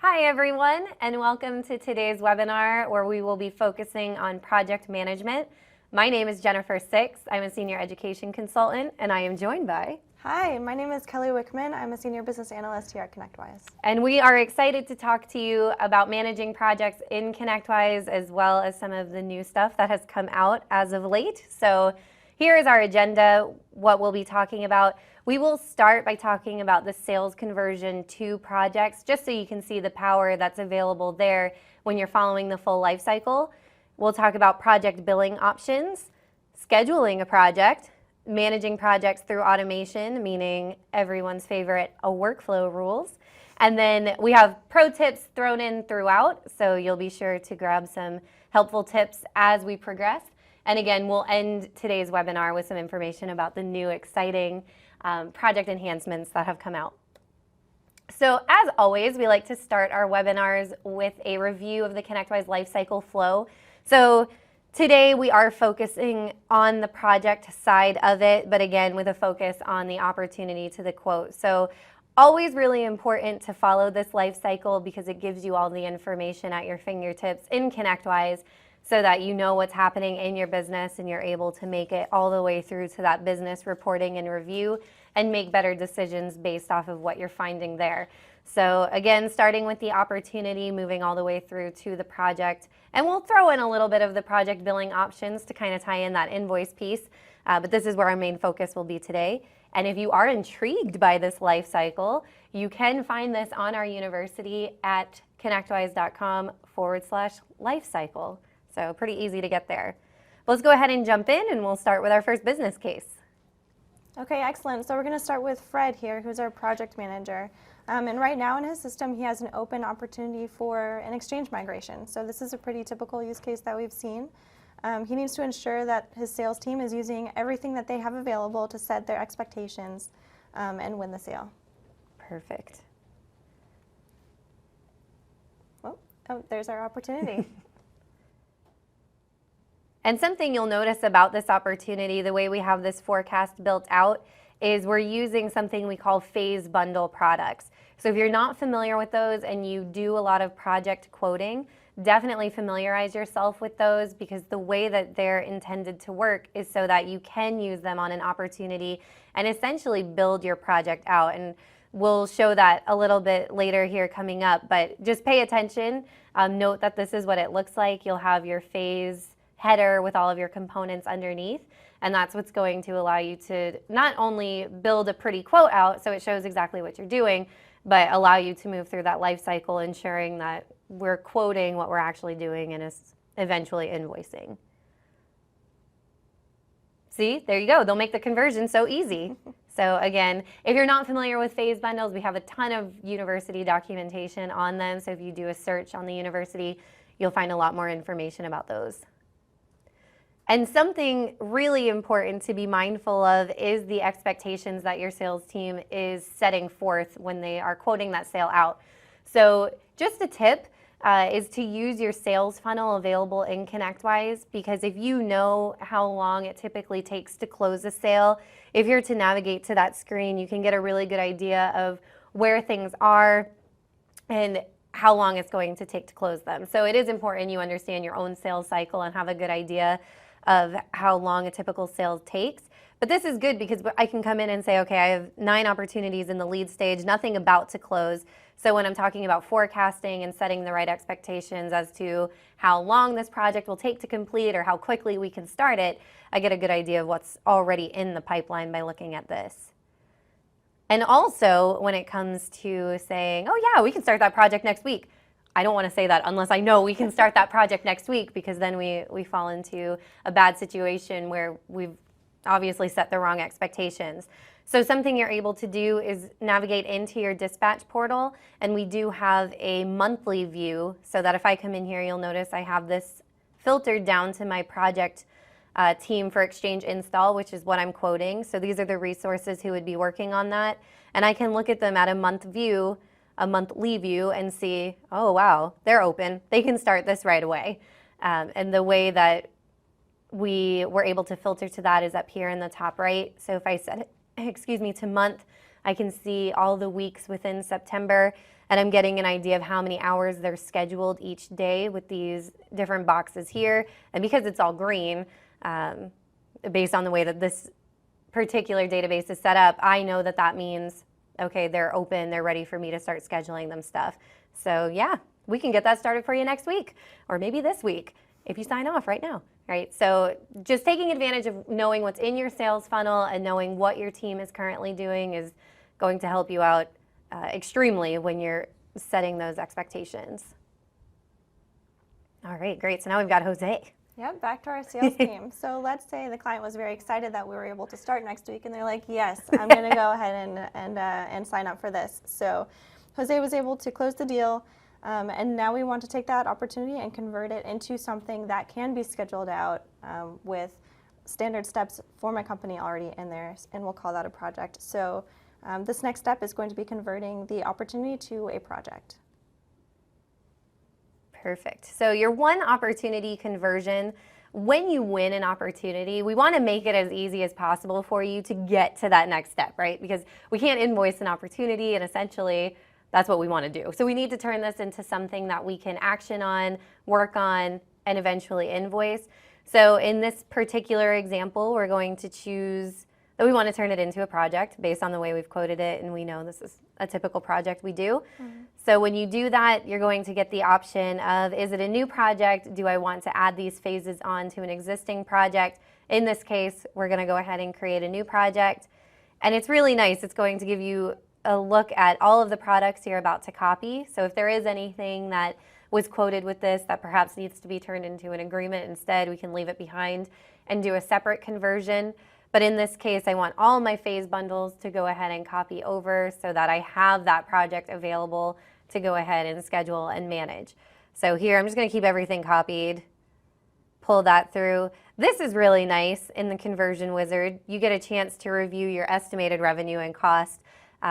Hi everyone, and welcome to today's webinar where we will be focusing on project management. My name is Jennifer Six. I'm a senior education consultant, and I am joined by... Hi, my name is Kelly Wickman. I'm a senior business analyst here at ConnectWise. And we are excited to talk to you about managing projects in ConnectWise as well as some of the new stuff that has come out as of late. So here is our agenda, what we'll be talking about. We will start by talking about the sales conversion to projects, just so you can see the power that's available there when you're following the full life cycle. We'll talk about project billing options, scheduling a project, managing projects through automation, meaning everyone's favorite workflow rules. And then we have pro tips thrown in throughout, so you'll be sure to grab some helpful tips as we progress. And again, we'll end today's webinar with some information about the new exciting project enhancements that have come out. So as always, we like to start our webinars with a review of the ConnectWise lifecycle flow. So today we are focusing on the project side of it, but again with a focus on the opportunity to the quote. So always really important to follow this life cycle because it gives you all the information at your fingertips in ConnectWise so that you know what's happening in your business and you're able to make it all the way through to that business reporting and review and make better decisions based off of what you're finding there. So again, starting with the opportunity, moving all the way through to the project, and we'll throw in a little bit of the project billing options to kind of tie in that invoice piece, but this is where our main focus will be today. And if you are intrigued by this life cycle, you can find this on our university at connectwise.com/lifecycle. So pretty easy to get there. But let's go ahead and jump in and we'll start with our first business case. Okay, excellent. So we're going to start with Fred here, who's our project manager. And right now in his system, he has an open opportunity for an exchange migration. So this is a pretty typical use case that we've seen. He needs to ensure that his sales team is using everything that they have available to set their expectations and win the sale. Perfect. Oh, there's our opportunity. And something you'll notice about this opportunity, the way we have this forecast built out, is we're using something we call phase bundle products. So if you're not familiar with those and you do a lot of project quoting, definitely familiarize yourself with those because the way that they're intended to work is so that you can use them on an opportunity and essentially build your project out. And we'll show that a little bit later here coming up, but just pay attention. Note that this is what it looks like. You'll have your phase header with all of your components underneath, and that's what's going to allow you to not only build a pretty quote out so it shows exactly what you're doing, but allow you to move through that life cycle, ensuring that we're quoting what we're actually doing and is eventually invoicing. See, there you go. They'll make the conversion so easy. So again, if you're not familiar with phase bundles, we have a ton of university documentation on them. So if you do a search on the university, you'll find a lot more information about those. And something really important to be mindful of is the expectations that your sales team is setting forth when they are quoting that sale out. So just a tip is to use your sales funnel available in ConnectWise, because if you know how long it typically takes to close a sale, if you're to navigate to that screen, you can get a really good idea of where things are and how long it's going to take to close them. So it is important you understand your own sales cycle and have a good idea of how long a typical sale takes. But this is good because I can come in and say, okay, I have 9 opportunities in the lead stage, nothing about to close. So when I'm talking about forecasting and setting the right expectations as to how long this project will take to complete or how quickly we can start it, I get a good idea of what's already in the pipeline by looking at this. And also when it comes to saying, oh yeah, we can start that project next week, I don't want to say that unless I know we can start that project next week, because then we fall into a bad situation where we've obviously set the wrong expectations. So something you're able to do is navigate into your dispatch portal, and we do have a monthly view so that if I come in here, you'll notice I have this filtered down to my project team for Exchange install, which is what I'm quoting. So these are the resources who would be working on that, and I can look at them at a monthly view and see, oh wow, they're open. They can start this right away. And the way that we were able to filter to that is up here in the top right. So if I set it, to month, I can see all the weeks within September. and I'm getting an idea of how many hours they're scheduled each day with these different boxes here. And because it's all green, based on the way that this particular database is set up, I know that that means, okay, they're open, they're ready for me to start scheduling them stuff. So yeah, we can get that started for you next week, or maybe this week if you sign off right now, right? So just taking advantage of knowing what's in your sales funnel and knowing what your team is currently doing is going to help you out extremely when you're setting those expectations. All right, great. So now we've got Jose. Yep, back to our sales team. So let's say the client was very excited that we were able to start next week, and they're like, yes, I'm going to go ahead and sign up for this. So Jose was able to close the deal, and now we want to take that opportunity and convert it into something that can be scheduled out with standard steps for my company already in there, and we'll call that a project. So this next step is going to be converting the opportunity to a project. Perfect. So your one opportunity conversion, when you win an opportunity, we want to make it as easy as possible for you to get to that next step, right? Because we can't invoice an opportunity, and essentially that's what we want to do. So we need to turn this into something that we can action on, work on, and eventually invoice. So in this particular example, we're going to choose that we want to turn it into a project based on the way we've quoted it, and we know this is a typical project we do. So when you do that, you're going to get the option of, is it a new project? Do I want to add these phases on to an existing project? In this case, we're going to go ahead and create a new project. And it's really nice. It's going to give you a look at all of the products you're about to copy. So if there is anything that was quoted with this that perhaps needs to be turned into an agreement instead, we can leave it behind and do a separate conversion. But in this case, I want all my phase bundles to go ahead and copy over so that I have that project available to go ahead and schedule and manage. So here, I'm just going to keep everything copied, pull that through. This is really nice in the Conversion Wizard. You get a chance to review your estimated revenue and cost,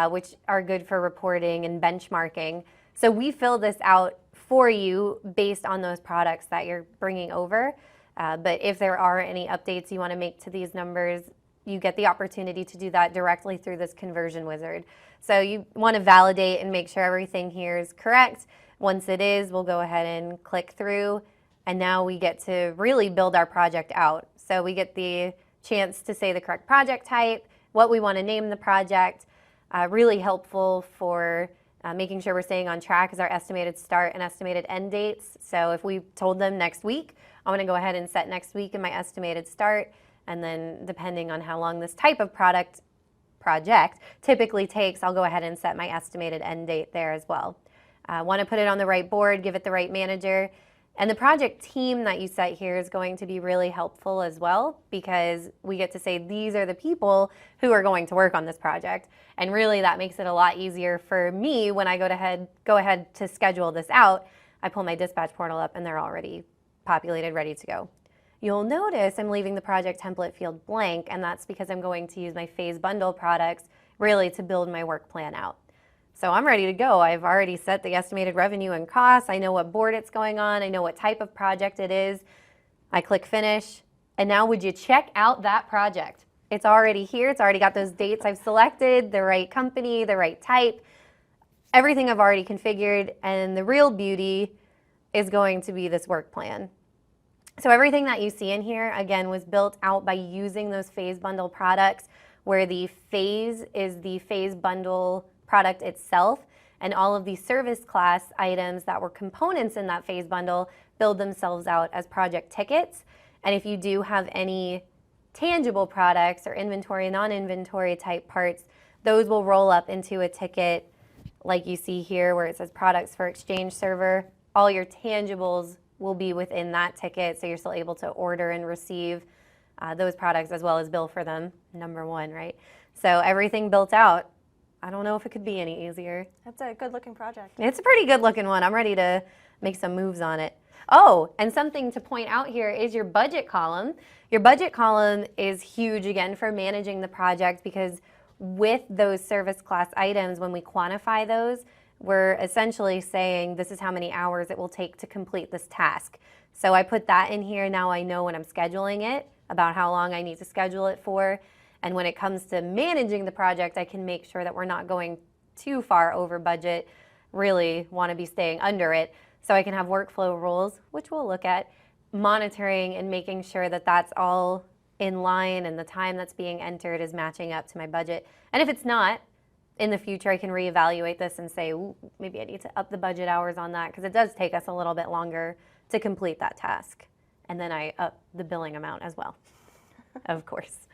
which are good for reporting and benchmarking. So we fill this out for you based on those products that you're bringing over. But if there are any updates you want to make to these numbers, you get the opportunity to do that directly through this Conversion Wizard. So you want to validate and make sure everything here is correct. Once it is, we'll go ahead and click through, and now we get to really build our project out. So we get the chance to say the correct project type, what we want to name the project. Really helpful for making sure we're staying on track is our estimated start and estimated end dates. So if we told them next week, I'm going to go ahead and set next week in my estimated start, and then depending on how long this type of project typically takes, I'll go ahead and set my estimated end date there as well. Want to put it on the right board, give it the right manager, and the project team that you set here is going to be really helpful as well, because we get to say these are the people who are going to work on this project, and really that makes it a lot easier for me when I go ahead to schedule this out. I pull my dispatch portal up and they're already populated, ready to go. You'll notice I'm leaving the project template field blank, and that's because I'm going to use my phase bundle products really to build my work plan out. So I'm ready to go. I've already set the estimated revenue and costs. I know what board it's going on. I know what type of project it is. I click finish, and now would you check out that project? It's already here. It's already got those dates I've selected, the right company, the right type, everything I've already configured, and the real beauty is going to be this work plan. So everything that you see in here, again, was built out by using those phase bundle products, where the phase is the phase bundle product itself, and all of the service class items that were components in that phase bundle build themselves out as project tickets. And if you do have any tangible products or inventory, non-inventory type parts, those will roll up into a ticket like you see here where it says products for Exchange server. All your tangibles will be within that ticket, so you're still able to order and receive those products as well as bill for them, number one, right? So everything built out. I don't know if it could be any easier. That's a good looking project. It's a pretty good looking one. I'm ready to make some moves on it. Oh, and something to point out here is your budget column. Your budget column is huge, again, for managing the project, because with those service class items, when we quantify those, we're essentially saying this is how many hours it will take to complete this task. So I put that in here. Now I know when I'm scheduling it about how long I need to schedule it for. And when it comes to managing the project, I can make sure that we're not going too far over budget. really want to be staying under it. So I can have workflow rules, which we'll look at, monitoring and making sure that that's all in line and the time that's being entered is matching up to my budget. And if it's not, in the future I can reevaluate this and say, ooh, maybe I need to up the budget hours on that because it does take us a little bit longer to complete that task. And then I up the billing amount as well, of course.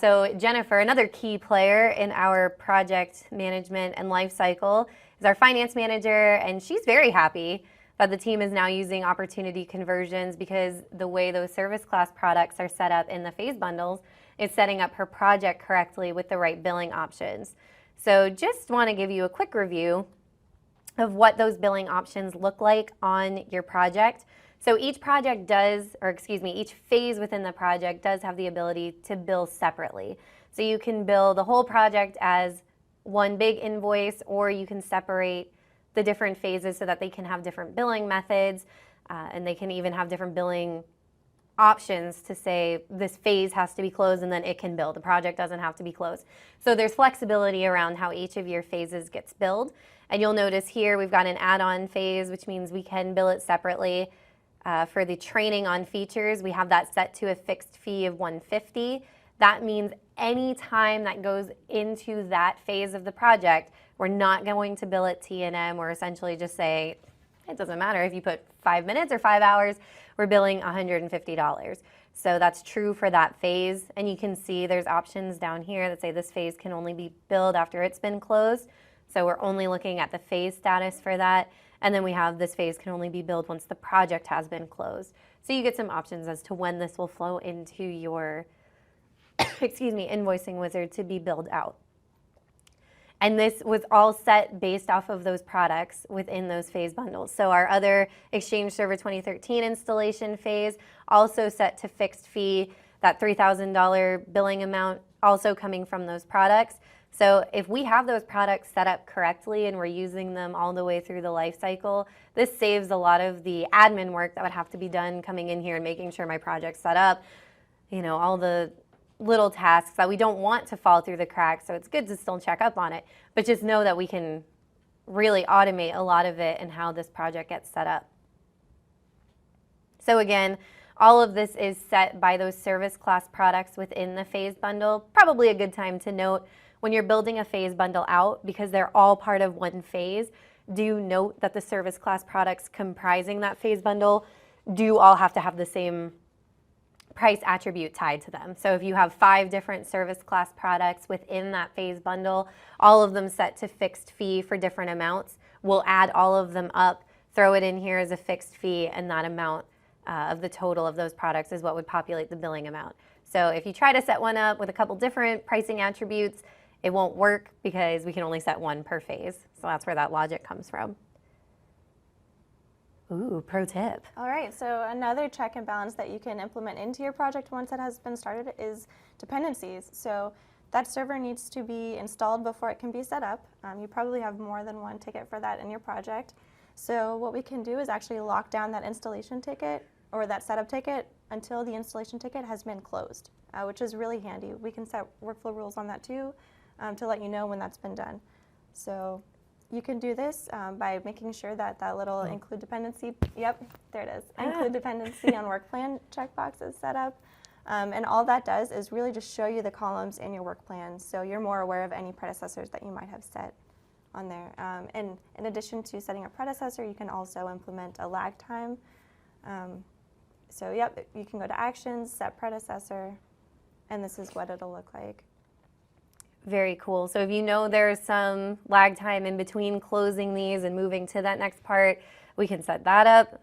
So Jennifer, another key player in our project management and life cycle, is our finance manager, and she's very happy that the team is now using opportunity conversions because the way those service class products are set up in the phase bundles is setting up her project correctly with the right billing options. So just want to give you a quick review of what those billing options look like on your project. So each project does, or excuse me, each phase within the project does have the ability to bill separately. So you can bill the whole project as one big invoice, or you can separate the different phases so that they can have different billing methods, and they can even have different billing options to say this phase has to be closed and then it can bill. The project doesn't have to be closed. So there's flexibility around how each of your phases gets billed. And you'll notice here we've got an add-on phase, which means we can bill it separately. For the training on features, we have that set to a fixed fee of $150. That means any time that goes into that phase of the project, we're not going to bill it T&M. We're essentially just say, it doesn't matter if you put 5 minutes or 5 hours, we're billing $150. So that's true for that phase. And you can see there's options down here that say this phase can only be billed after it's been closed. So we're only looking at the phase status for that. And then we have this phase can only be billed once the project has been closed. So you get some options as to when this will flow into your excuse me, invoicing wizard to be billed out. And this was all set based off of those products within those phase bundles. So our other Exchange Server 2013 installation phase also set to fixed fee, that $3,000 billing amount also coming from those products. So if we have those products set up correctly and we're using them all the way through the life cycle, this saves a lot of the admin work that would have to be done coming in here and making sure my project's set up, you know, all the little tasks that we don't want to fall through the cracks. So it's good to still check up on it, but just know that we can really automate a lot of it and how this project gets set up. So again, all of this is set by those service class products within the phase bundle. Probably a good time to note when you're building a phase bundle out, because they're all part of one phase, do note that the service class products comprising that phase bundle do all have to have the same price attribute tied to them. So if you have 5 different service class products within that phase bundle, all of them set to fixed fee for different amounts, we'll add all of them up, throw it in here as a fixed fee, and that amount of the total of those products is what would populate the billing amount. So if you try to set one up with a couple different pricing attributes, it won't work because we can only set one per phase. So that's where that logic comes from. Ooh, pro tip. All right, so another check and balance that you can implement into your project once it has been started is dependencies. So that server needs to be installed before it can be set up. You probably have more than one ticket for that in your project. So what we can do is actually lock down that installation ticket or that setup ticket until the installation ticket has been closed, which is really handy. We can set workflow rules on that too to let you know when that's been done. So you can do this by making sure that that little include dependency, yep, there it is, include dependency on work plan checkbox is set up. And all that does is really just show you the columns in your work plan, so you're more aware of any predecessors that you might have set on there. And in addition to setting a predecessor, you can also implement a lag time. So yep, you can go to actions, set predecessor, and this is what it'll look like. Very cool. So if you know there's some lag time in between closing these and moving to that next part, we can set that up.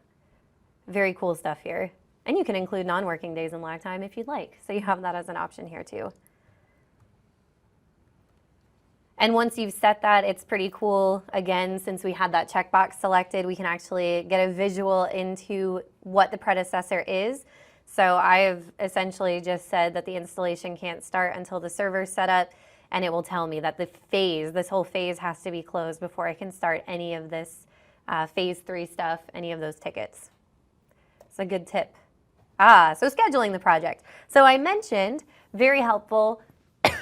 Very cool stuff here. And you can include non-working days in lag time if you'd like. So you have that as an option here too. And once you've set that, it's pretty cool. Again, since we had that checkbox selected, we can actually get a visual into what the predecessor is. So I've essentially just said that the installation can't start until the server's set up, and it will tell me that the phase, this whole phase has to be closed before I can start any of this phase 3 stuff, any of those tickets. It's a good tip. So scheduling the project. So I mentioned, very helpful,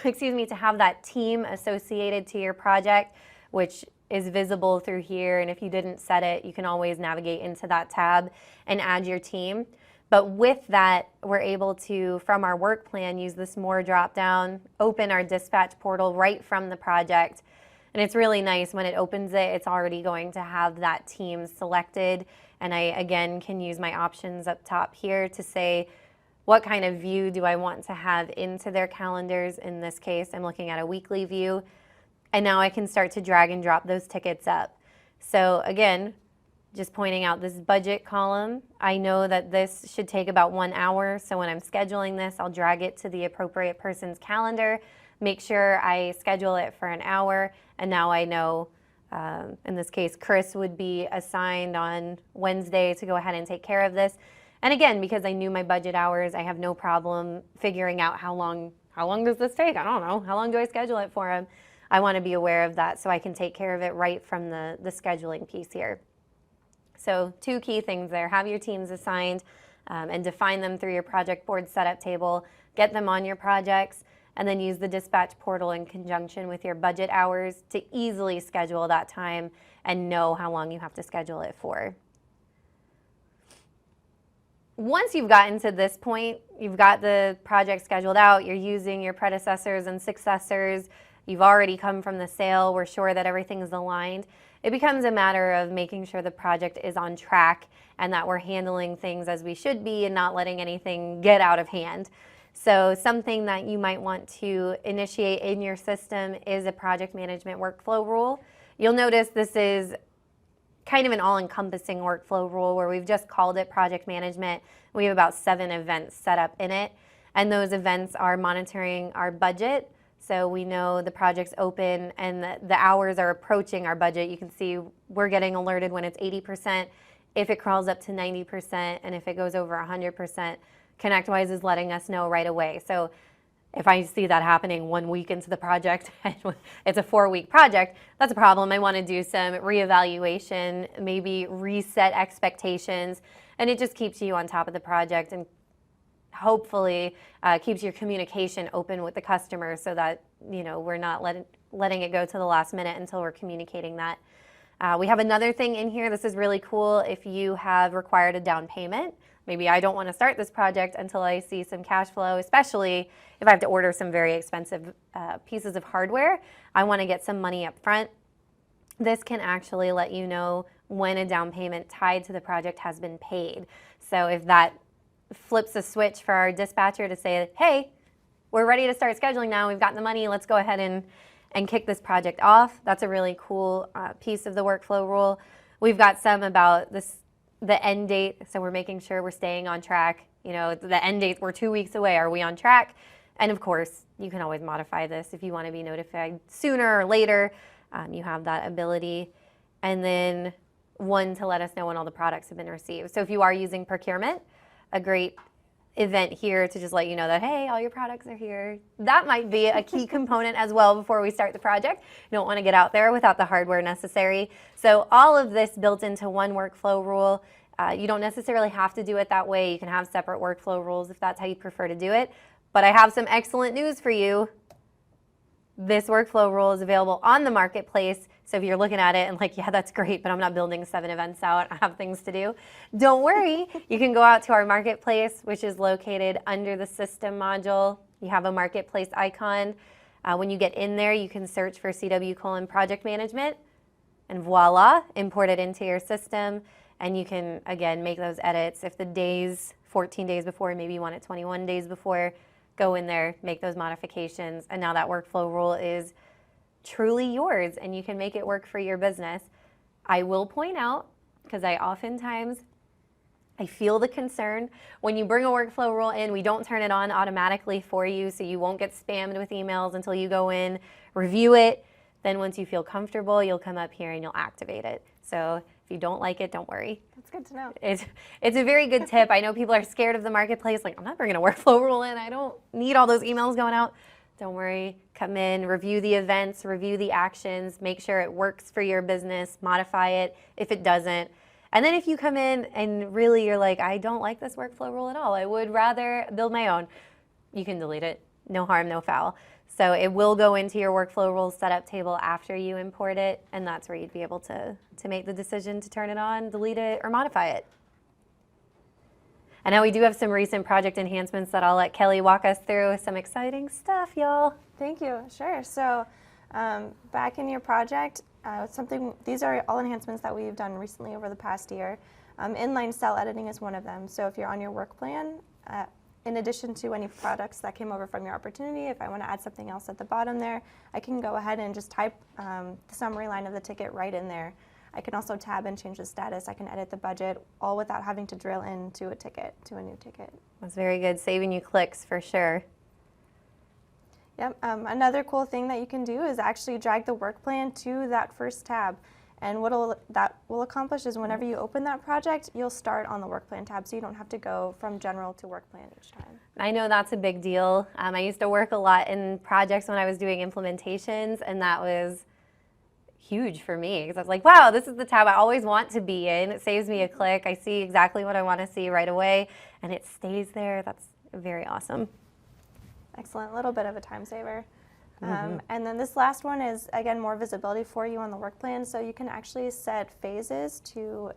excuse me, to have that team associated to your project, which is visible through here, and if you didn't set it, you can always navigate into that tab and add your team. But with that, we're able to, from our work plan, use this more drop down, open our dispatch portal right from the project. And it's really nice when it opens it, it's already going to have that team selected. And I, again, can use my options up top here to say, what kind of view do I want to have into their calendars? In this case, I'm looking at a weekly view. And now I can start to drag and drop those tickets up. So again, just pointing out this budget column, I know that this should take about 1 hour. So when I'm scheduling this, I'll drag it to the appropriate person's calendar, make sure I schedule it for an hour. And now I know, in this case, Chris would be assigned on Wednesday to go ahead and take care of this. And again, because I knew my budget hours, I have no problem figuring out how long does this take? I don't know. How long do I schedule it for him? I want to be aware of that so I can take care of it right from the scheduling piece here. So 2 key things there. Have your teams assigned and define them through your project board setup table. Get them on your projects, and then use the dispatch portal in conjunction with your budget hours to easily schedule that time and know how long you have to schedule it for. Once you've gotten to this point, you've got the project scheduled out, you're using your predecessors and successors, you've already come from the sale, we're sure that everything is aligned. It becomes a matter of making sure the project is on track and that we're handling things as we should be and not letting anything get out of hand. So something that you might want to initiate in your system is a project management workflow rule. You'll notice this is kind of an all-encompassing workflow rule where we've just called it project management. We have about 7 events set up in it, and those events are monitoring our budget. So we know the project's open and the hours are approaching our budget. You can see we're getting alerted when it's 80%, if it crawls up to 90%, and if it goes over 100%, ConnectWise is letting us know right away. So if I see that happening 1 week into the project, it's a 4-week project, that's a problem. I want to do some reevaluation, maybe reset expectations, and it just keeps you on top of the project and hopefully keeps your communication open with the customer so that, you know, we're not letting it go to the last minute until we're communicating that. We have another thing in here. This is really cool. If you have required a down payment, maybe I don't want to start this project until I see some cash flow, especially if I have to order some very expensive pieces of hardware. I want to get some money up front. This can actually let you know when a down payment tied to the project has been paid. So if that flips a switch for our dispatcher to say, hey, we're ready to start scheduling now, we've got the money, let's go ahead and kick this project off. That's a really cool piece of the workflow rule. We've got some about the end date, so we're making sure we're staying on track. You know, the end date, we're 2 weeks away, are we on track? And of course, you can always modify this if you want to be notified sooner or later. You have that ability. And then 1 to let us know when all the products have been received. So if you are using procurement, a great event here to just let you know that, hey, all your products are here. That might be a key component as well before we start the project. You don't want to get out there without the hardware necessary. So all of this built into one workflow rule. You don't necessarily have to do it that way. You can have separate workflow rules if that's how you prefer to do it. But I have some excellent news for you. This workflow rule is available on the marketplace. So if you're looking at it and like, yeah, that's great, but I'm not building 7 events out, I have things to do. Don't worry, you can go out to our marketplace, which is located under the system module. You have a marketplace icon. When you get in there, you can search for CW:project management, and voila, import it into your system. And you can, again, make those edits. If the days, 14 days before, maybe you want it 21 days before, go in there, make those modifications, and now that workflow rule is truly yours, and you can make it work for your business. I will point out, because I feel the concern, when you bring a workflow rule in, we don't turn it on automatically for you, so you won't get spammed with emails until you go in, review it. Then once you feel comfortable, you'll come up here and you'll activate it. So if you don't like it, don't worry. That's good to know. It's a very good tip. I know people are scared of the marketplace, like, I'm not bringing a workflow rule in. I don't need all those emails going out. Don't worry, come in, review the events, review the actions, make sure it works for your business, modify it if it doesn't. And then if you come in and really you're like, I don't like this workflow rule at all, I would rather build my own, you can delete it. No harm, no foul. So it will go into your workflow rules setup table after you import it, and that's where you'd be able to make the decision to turn it on, delete it, or modify it. And now we do have some recent project enhancements that I'll let Kelly walk us through. Some exciting stuff, y'all. Thank you. Sure. So back in your project, these are all enhancements that we've done recently over the past year. Inline cell editing is one of them. So if you're on your work plan, in addition to any products that came over from your opportunity, if I want to add something else at the bottom there, I can go ahead and just type the summary line of the ticket right in there. I can also tab and change the status. I can edit the budget, all without having to drill into a ticket, to a new ticket. That's very good, saving you clicks for sure. Yep. Another cool thing that you can do is actually drag the work plan to that first tab. And what that will accomplish is whenever you open that project, you'll start on the work plan tab, so you don't have to go from general to work plan each time. I know that's a big deal. I used to work a lot in projects when I was doing implementations, and that was huge for me because I was like, wow, this is the tab I always want to be in. It saves me a click. I see exactly what I want to see right away, and it stays there. That's very awesome. Excellent. A little bit of a time saver. And then this last one is, again, more visibility for you on the work plan. So you can actually set phases to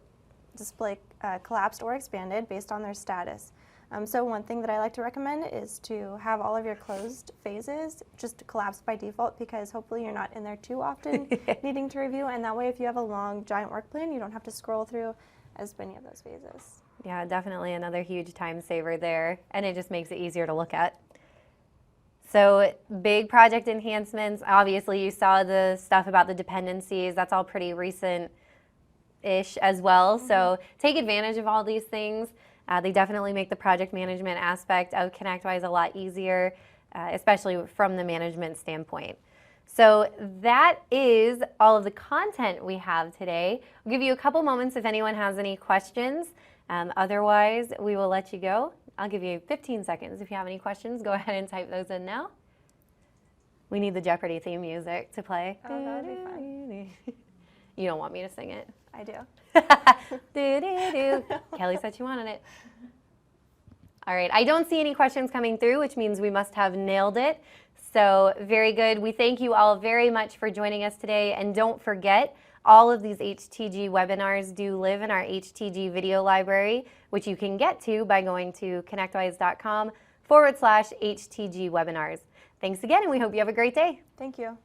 display collapsed or expanded based on their status. So one thing that I like to recommend is to have all of your closed phases just collapsed by default, because hopefully you're not in there too often needing to review. And that way, if you have a long, giant work plan, you don't have to scroll through as many of those phases. Yeah, definitely another huge time saver there. And it just makes it easier to look at. So big project enhancements. Obviously, you saw the stuff about the dependencies. That's all pretty recent-ish as well. So take advantage of all these things. They definitely make the project management aspect of ConnectWise a lot easier, especially from the management standpoint. So that is all of the content we have today. I'll give you a couple moments if anyone has any questions. Otherwise, we will let you go. I'll give you 15 seconds. If you have any questions, go ahead and type those in now. We need the Jeopardy theme music to play. Oh, that would be fun. You don't want me to sing it? I do. Kelly said she wanted it. All right, I don't see any questions coming through, which means we must have nailed it. So very good. We thank you all very much for joining us today. And don't forget, all of these HTG webinars do live in our HTG video library, which you can get to by going to connectwise.com/HTG webinars. Thanks again, and we hope you have a great day. Thank you.